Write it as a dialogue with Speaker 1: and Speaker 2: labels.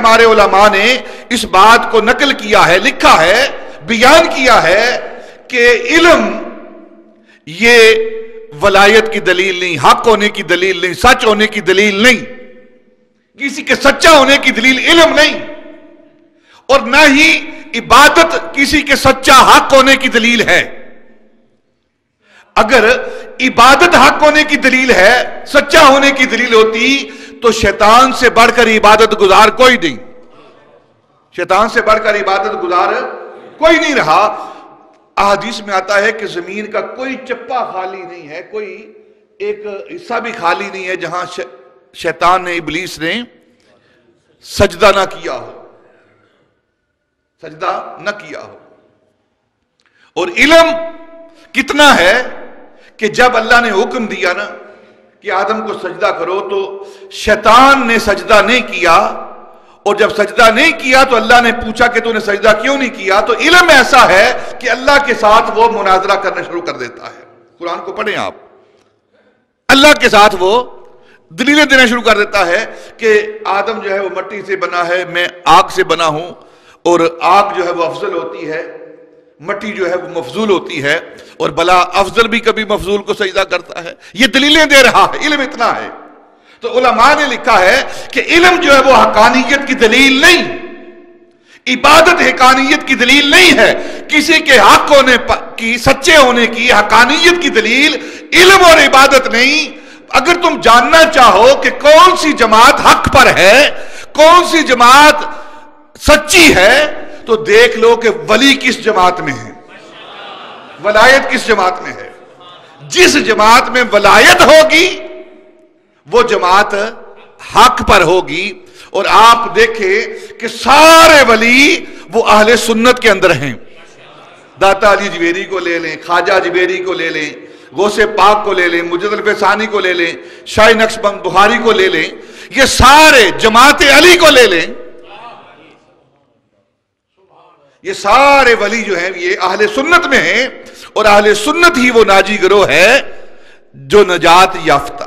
Speaker 1: ہمارے علماء نے اس بات کو نقل کیا ہے، لکھا ہے، بیان کیا ہے کہ علم یہ ولایت کی دلیل نہیں، حق ہونے کی دلیل نہیں، سچ ہونے کی دلیل نہیں، کسی کے سچا ہونے کی دلیل علم نہیں، اور نہ ہی عبادت کسی کے سچا حق ہونے کی دلیل ہے۔ اگر عبادت حق ہونے کی دلیل ہے، سچا ہونے کی دلیل ہوتی تو شیطان سے بڑھ کر عبادت گزار کوئی نہیں، شیطان سے بڑھ کر عبادت گزار کوئی نہیں رہا۔ احادیث میں آتا ہے کہ زمین کا کوئی چپا خالی نہیں ہے، کوئی ایک حصہ بھی خالی نہیں ہے جہاں شیطان نے، ابلیس نے سجدہ نہ کیا ہو، سجدہ نہ کیا ہو۔ اور علم کتنا ہے کہ جب اللہ نے حکم دیا نا کہ آدم کو سجدہ کرو تو شیطان نے سجدہ نہیں کیا، اور جب سجدہ نہیں کیا تو اللہ نے پوچھا کہ تو نے سجدہ کیوں نہیں کیا؟ تو علم ایسا ہے کہ اللہ کے ساتھ وہ مناظرہ کرنا شروع کر دیتا ہے۔ قرآن کو پڑھیں آپ، اللہ کے ساتھ وہ دلیلیں دینا شروع کر دیتا ہے کہ آدم جو ہے وہ مٹی سے بنا ہے، میں آگ سے بنا ہوں، اور آگ جو ہے وہ افضل ہوتی ہے، مٹی جو ہے وہ مفضول ہوتی ہے، اور بلا افضل بھی کبھی مفضول کو سجدہ کرتا ہے۔ یہ دلیلیں دے رہا ہے، علم اتنا ہے۔ تو علماء نے لکھا ہے کہ علم جو ہے وہ حقانیت کی دلیل نہیں، عبادت حقانیت کی دلیل نہیں ہے، کسی کے حق ہونے کی، سچے ہونے کی، حقانیت کی دلیل علم اور عبادت نہیں۔ اگر تم جاننا چاہو کہ کون سی جماعت حق پر ہے، کون سی جماعت سچی ہے، تو دیکھ لو کہ ولی کس جماعت میں ہے، ولایت کس جماعت میں ہے۔ جس جماعت میں ولایت ہوگی وہ جماعت حق پر ہوگی۔ اور آپ دیکھیں کہ سارے ولی وہ اہل سنت کے اندر ہیں۔ داتا علی جویری کو لے لیں، خواجہ جبیری کو لے لیں، غوث پاک کو لے لیں، مجد الفسانی کو لے لیں، شاہ نقشبند بخاری کو لے لیں، یہ سارے جماعت علی کو لے لیں، یہ سارے ولی جو ہیں یہ اہل سنت میں ہیں، اور اہل سنت ہی وہ ناجی گروہ ہے جو نجات یافتہ